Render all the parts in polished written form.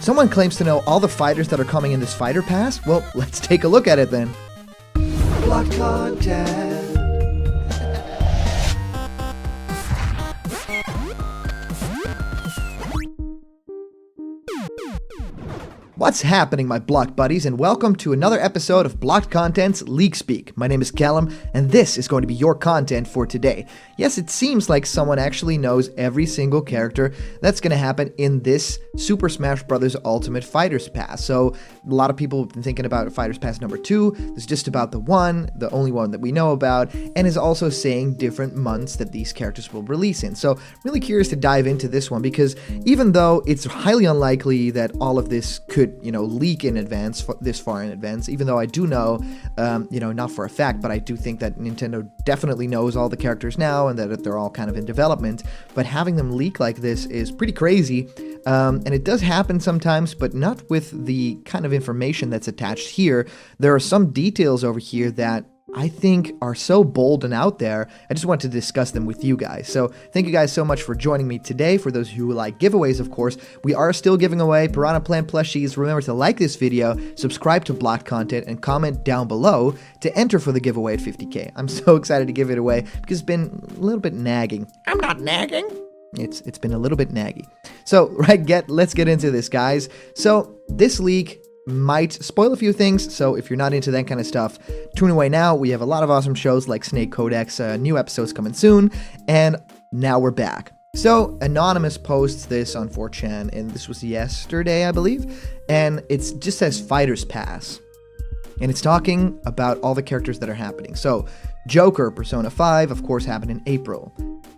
Someone claims to know all the fighters that are coming in this fighter pass? Well, let's take a look at it then. Blocked content. What's happening, my Blocked buddies, and welcome to another episode of Blocked Content's Leak Speak. My name is Callum, and this is going to be your content for today. Yes, it seems like someone actually knows every single character that's going to happen in this Super Smash Bros. Ultimate Fighters Pass. So, a lot of people have been thinking about Fighters Pass number 2. There's just about the only one that we know about, and is also saying different months that these characters will release in. So, really curious to dive into this one, because even though it's highly unlikely that all of this could leak in advance, this far in advance, even though I do know, not for a fact, but I do think that Nintendo definitely knows all the characters now and that they're all kind of in development, but having them leak like this is pretty crazy, and it does happen sometimes, but not with the kind of information that's attached here. There are some details over here that I think are so bold and out there. I just want to discuss them with you guys. So thank you guys so much for joining me today. For those who like giveaways, of course, we are still giving away Piranha Plant plushies. Remember to like this video, subscribe to Blocked Content, and comment down below to enter for the giveaway at 50k. I'm so excited to give it away because it's been a little bit nagging. I'm not nagging. It's been a little bit naggy. So let's get into this, guys. So this leak might spoil a few things, so if you're not into that kind of stuff, tune away now. We have a lot of awesome shows like Snake Codex, new episodes coming soon, and now we're back. So Anonymous posts this on 4chan, and this was yesterday, I believe, and it just says Fighters Pass, and it's talking about all the characters that are happening. So Joker, Persona 5, of course, happened in April.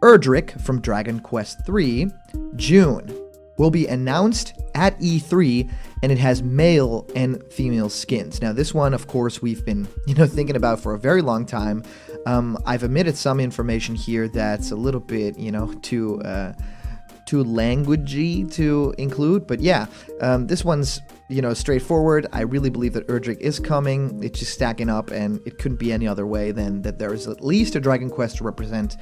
Erdrick from Dragon Quest III, June, will be announced at E3, and it has male and female skins. Now, this one, of course, we've been, thinking about for a very long time. I've omitted some information here that's a little bit, too languagey to include, but yeah, this one's, straightforward. I really believe that Erdrick is coming. It's just stacking up, and it couldn't be any other way than that there is at least a Dragon Quest to represent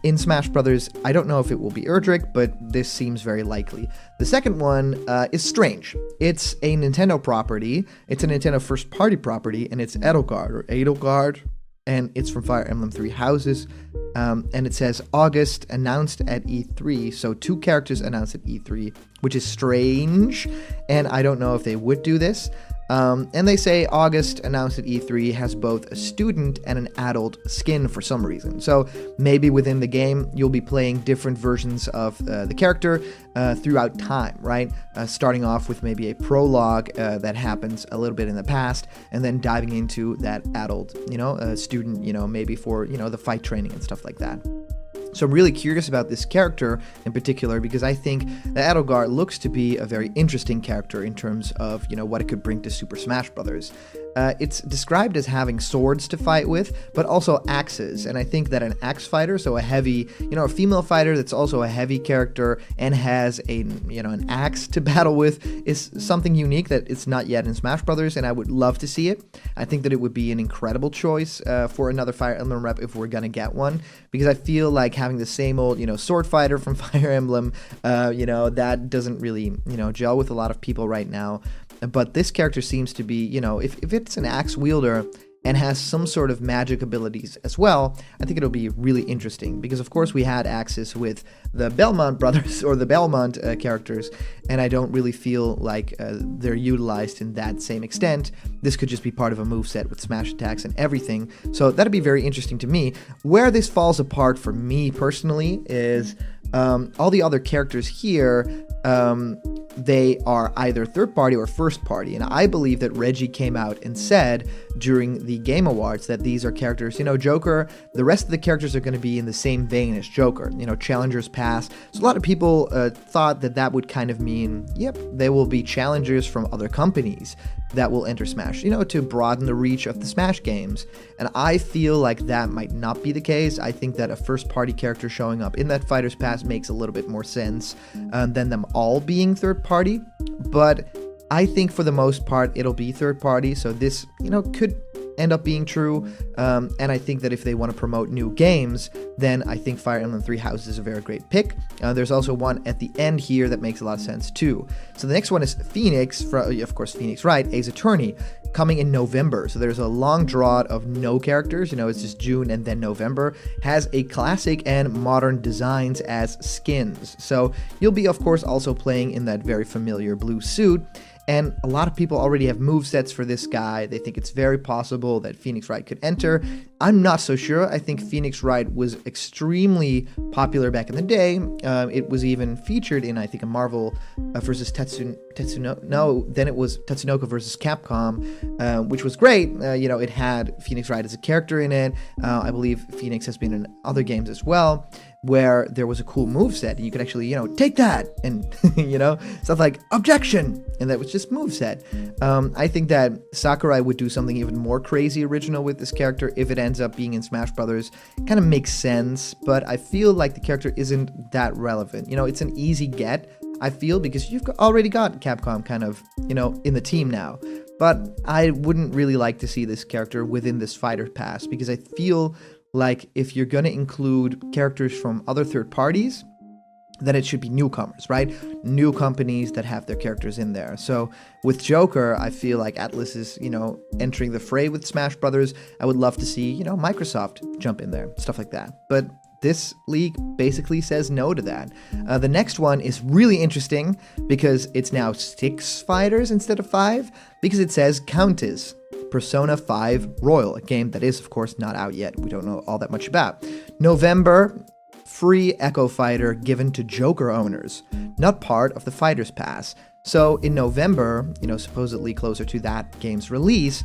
in Smash Brothers. I don't know if it will be Erdrick, but this seems very likely. The second one is strange. It's a Nintendo property. It's a Nintendo first-party property, and it's Edelgard, and it's from Fire Emblem Three Houses. And it says August announced at E3, so 2 characters announced at E3, which is strange, and I don't know if they would do this. And they say August announced at E3 has both a student and an adult skin for some reason. So maybe within the game, you'll be playing different versions of the character throughout time, right? Starting off with maybe a prologue that happens a little bit in the past, and then diving into that adult, student, maybe for, the fight training and stuff like that. So I'm really curious about this character in particular, because I think that Edelgard looks to be a very interesting character in terms of, what it could bring to Super Smash Bros. It's described as having swords to fight with, but also axes. And I think that an axe fighter, so a heavy, a female fighter that's also a heavy character and has an axe to battle with, is something unique that it's not yet in Smash Bros. And I would love to see it. I think that it would be an incredible choice for another Fire Emblem rep if we're gonna get one, because I feel like having the same old, sword fighter from Fire Emblem, that doesn't really, gel with a lot of people right now. But this character seems to be, if it's an axe wielder and has some sort of magic abilities as well, I think it'll be really interesting, because of course we had axes with the Belmont brothers or the Belmont characters, and I don't really feel like they're utilized in that same extent. This could just be part of a moveset with smash attacks and everything, so that'd be very interesting to me. Where this falls apart for me personally is all the other characters here, they are either third party or first party, and I believe that Reggie came out and said during the Game Awards that these are characters, Joker, the rest of the characters are going to be in the same vein as Joker, Challengers Pass. So a lot of people thought that would kind of mean, yep, they will be challengers from other companies that will enter Smash, to broaden the reach of the Smash games. And I feel like that might not be the case. I think that a first party character showing up in that Fighters Pass makes a little bit more sense than them all being third party. But I think for the most part it'll be third party, so this could end up being true. And I think that if they want to promote new games, then I think Fire Emblem Three Houses is a very great pick. There's also one at the end here that makes a lot of sense too. So the next one is Phoenix, of course Phoenix Wright, Ace Attorney, coming in November. So there's a long drought of no characters, it's just June and then November. Has a classic and modern designs as skins. So you'll be, of course, also playing in that very familiar blue suit. And a lot of people already have movesets for this guy. They think it's very possible that Phoenix Wright could enter. I'm not so sure. I think Phoenix Wright was extremely popular back in the day. It was even featured in, I think, a Marvel versus then it was Tatsunoko versus Capcom, which was great. It had Phoenix Wright as a character in it. I believe Phoenix has been in other games as well, where there was a cool moveset, and you could actually, take that, and, stuff like, objection, and that was just moveset. I think that Sakurai would do something even more crazy original with this character if it ends up being in Smash Brothers. Kind of makes sense, but I feel like the character isn't that relevant. It's an easy get, I feel, because you've already got Capcom kind of, in the team now. But I wouldn't really like to see this character within this fighter pass, because I feel like if you're going to include characters from other third parties, then it should be newcomers, right? New companies that have their characters in there. So with Joker, I feel like Atlas is, entering the fray with Smash Brothers. I would love to see, Microsoft jump in there, stuff like that. But this league basically says no to that. The next one is really interesting because it's now 6 fighters instead of 5, because it says Countess. Persona 5 Royal, a game that is, of course, not out yet. We don't know all that much about. November, free Echo Fighter given to Joker owners, not part of the Fighters Pass. So in November, supposedly closer to that game's release,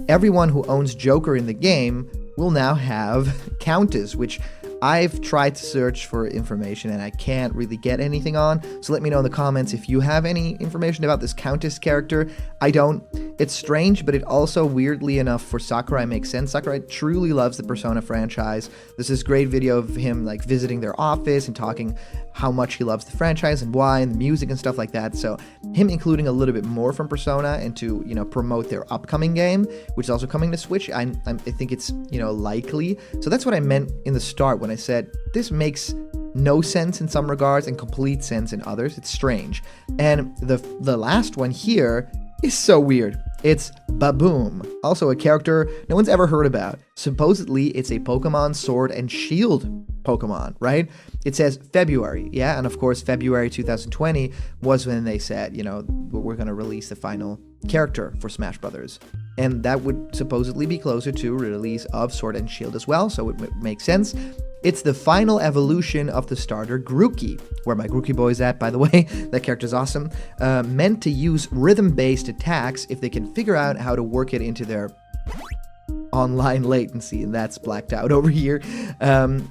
everyone who owns Joker in the game will now have Countess, which I've tried to search for information and I can't really get anything on. So let me know in the comments if you have any information about this Countess character. I don't. It's strange, but it also, weirdly enough, for Sakurai makes sense. Sakurai truly loves the Persona franchise. There's this great video of him visiting their office and talking how much he loves the franchise and why, and the music and stuff like that. So him including a little bit more from Persona and to promote their upcoming game, which is also coming to Switch, I think it's likely. So that's what I meant in the start when I said this makes no sense in some regards and complete sense in others. It's strange. And the last one here is so weird. It's Baboom, also a character no one's ever heard about. Supposedly, it's a Pokemon Sword and Shield Pokemon, right? It says February, yeah, and of course, February 2020 was when they said, we're going to release the final character for Smash Brothers. And that would supposedly be closer to release of Sword and Shield as well, so it makes sense. It's the final evolution of the starter Grookey, where my Grookey boy's at, by the way. That character's awesome. Meant to use rhythm-based attacks if they can figure out how to work it into their online latency, and that's blacked out over here.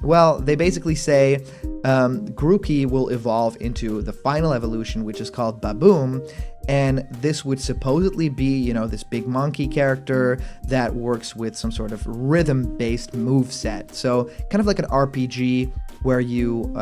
Well, they basically say Grookey will evolve into the final evolution, which is called Baboom, and this would supposedly be, this big monkey character that works with some sort of rhythm-based move set. So kind of like an RPG where you,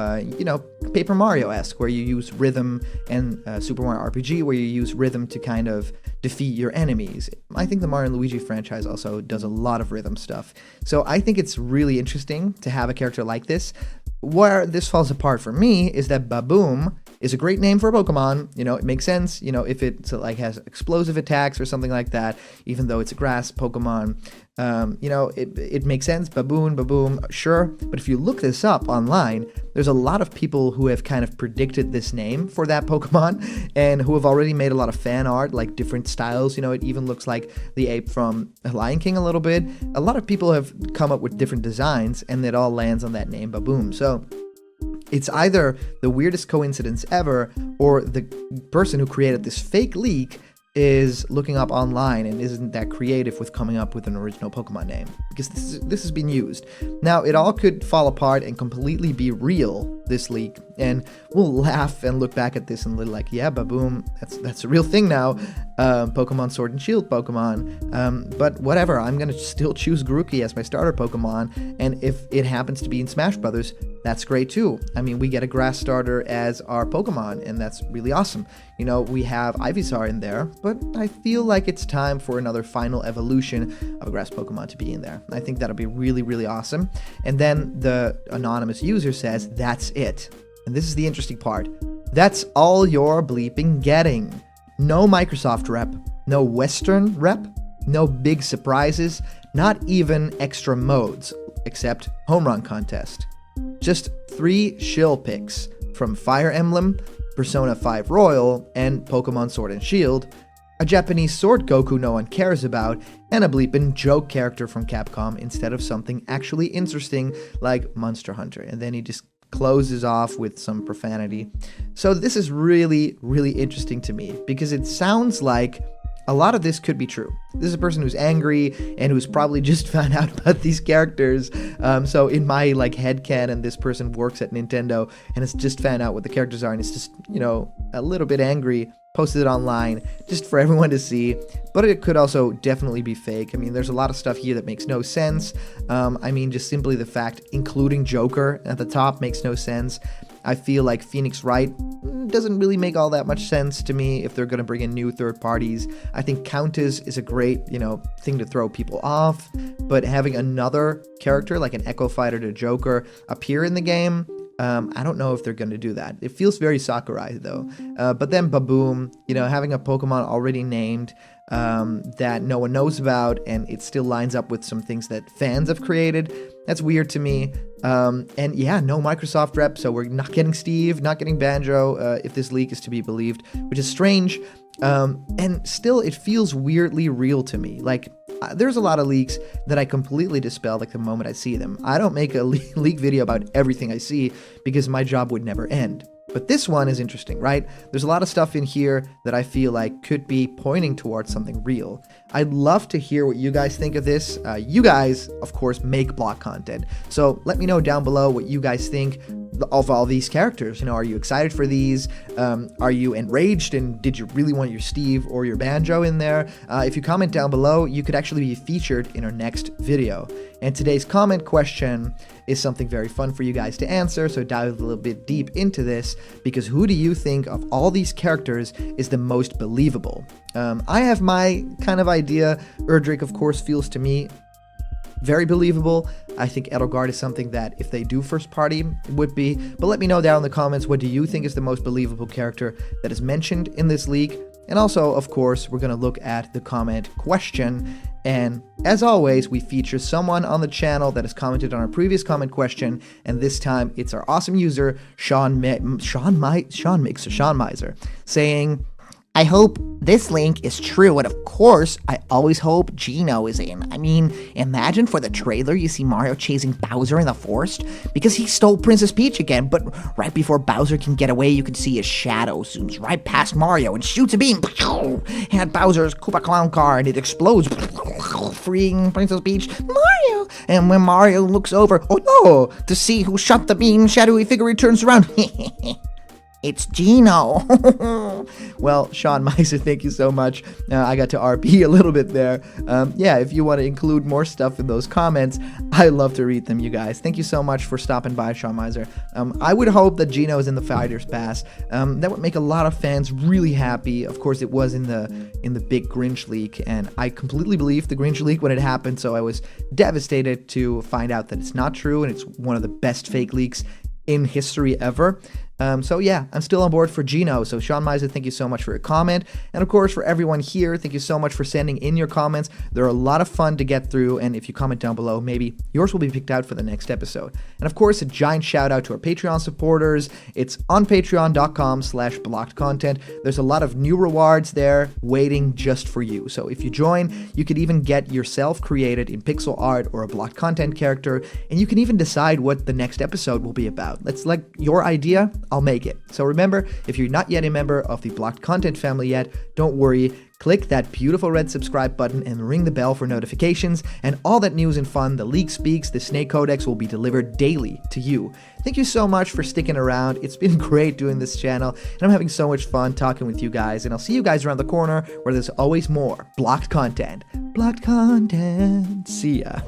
Paper Mario-esque, where you use rhythm, and Super Mario RPG, where you use rhythm to kind of defeat your enemies. I think the Mario and Luigi franchise also does a lot of rhythm stuff. So I think it's really interesting to have a character like this. Where this falls apart for me is that Baboom is a great name for a Pokemon. It makes sense, if it has explosive attacks or something like that, even though it's a grass Pokemon. It makes sense. Baboom, sure. But if you look this up online, there's a lot of people who have kind of predicted this name for that Pokemon and who have already made a lot of fan art, like different styles. It even looks like the ape from Lion King a little bit. A lot of people have come up with different designs, and it all lands on that name, Baboom. So it's either the weirdest coincidence ever, or the person who created this fake leak is looking up online and isn't that creative with coming up with an original Pokemon name. because this has been used. Now, it all could fall apart and completely be real, this leak, and we'll laugh and look back at this and be like, yeah, baboom, that's a real thing now. Pokemon Sword and Shield Pokemon. But whatever, I'm going to still choose Grookey as my starter Pokemon, and if it happens to be in Smash Brothers, that's great too. I mean, we get a grass starter as our Pokemon, and that's really awesome. You know, we have Ivysaur in there, but I feel like it's time for another final evolution of a grass Pokemon to be in there. I think that'll be really, really awesome. And then the anonymous user says, that's it. And this is the interesting part. That's all you're bleeping getting. No Microsoft rep, no Western rep, no big surprises, not even extra modes, except Home Run Contest. Just 3 shill picks from Fire Emblem, Persona 5 Royal, and Pokemon Sword and Shield, a Japanese Sword Goku no one cares about, and a bleepin' joke character from Capcom instead of something actually interesting like Monster Hunter. And then he just closes off with some profanity. So this is really, really interesting to me because it sounds like a lot of this could be true. This is a person who's angry and who's probably just found out about these characters. So in my headcanon, this person works at Nintendo and has just found out what the characters are and is just, a little bit angry, posted it online just for everyone to see. But it could also definitely be fake. I mean, there's a lot of stuff here that makes no sense. I mean, just simply the fact including Joker at the top makes no sense. I feel like Phoenix Wright doesn't really make all that much sense to me if they're going to bring in new third parties. I think Countess is a great, thing to throw people off, but having another character like an Echo Fighter to Joker appear in the game, I don't know if they're going to do that. It feels very Sakurai though. But then Baboom, having a Pokemon already named that no one knows about, and it still lines up with some things that fans have created. That's weird to me. And yeah, no Microsoft rep, so we're not getting Steve, not getting Banjo, if this leak is to be believed, which is strange. And still, it feels weirdly real to me. There's a lot of leaks that I completely dispel the moment I see them. I don't make a leak video about everything I see because my job would never end. But this one is interesting, right? There's a lot of stuff in here that I feel like could be pointing towards something real. I'd love to hear what you guys think of this. You guys, of course, make block content. So let me know down below what you guys think of all these characters. Are you excited for these? Are you enraged? And did you really want your Steve or your Banjo in there? If you comment down below, you could actually be featured in our next video. And today's comment question is something very fun for you guys to answer, so dive a little bit deep into this, because who do you think of all these characters is the most believable? I have my kind of idea. Erdrick, of course, feels to me very believable. I think Edelgard is something that if they do first party, it would be. But let me know down in the comments, what do you think is the most believable character that is mentioned in this leak? And also, of course, we're going to look at the comment question. And as always, we feature someone on the channel that has commented on our previous comment question. And this time, it's our awesome user, Sean Miser, saying, I hope this link is true, and of course, I always hope Geno is in. I mean, imagine for the trailer you see Mario chasing Bowser in the forest because he stole Princess Peach again, but right before Bowser can get away, you can see his shadow zooms right past Mario and shoots a beam at Bowser's Koopa Clown car, and it explodes, freeing Princess Peach. Mario! And when Mario looks over, oh no, to see who shot the beam, shadowy figure returns around. It's Geno. Well, Sean Miser, thank you so much. I got to RP a little bit there. Yeah, if you want to include more stuff in those comments, I love to read them, you guys. Thank you so much for stopping by, Sean Miser. I would hope that Geno is in the Fighter's Pass. That would make a lot of fans really happy. Of course, it was in the big Grinch leak, and I completely believed the Grinch leak when it happened, so I was devastated to find out that it's not true, and it's one of the best fake leaks in history ever. So yeah, I'm still on board for Geno. So Sean Miser, thank you so much for your comment. And of course, for everyone here, thank you so much for sending in your comments. They're a lot of fun to get through. And if you comment down below, maybe yours will be picked out for the next episode. And of course, a giant shout out to our Patreon supporters. It's on patreon.com/blockedcontent. There's a lot of new rewards there waiting just for you. So if you join, you could even get yourself created in pixel art or a blocked content character. And you can even decide what the next episode will be about. That's like your idea. I'll make it. So remember, if you're not yet a member of the Blocked Content family yet, don't worry. Click that beautiful red subscribe button and ring the bell for notifications, and all that news and fun, the leak speaks, the Snake Codex will be delivered daily to you. Thank you so much for sticking around. It's been great doing this channel, and I'm having so much fun talking with you guys, and I'll see you guys around the corner where there's always more blocked content. Blocked content. See ya.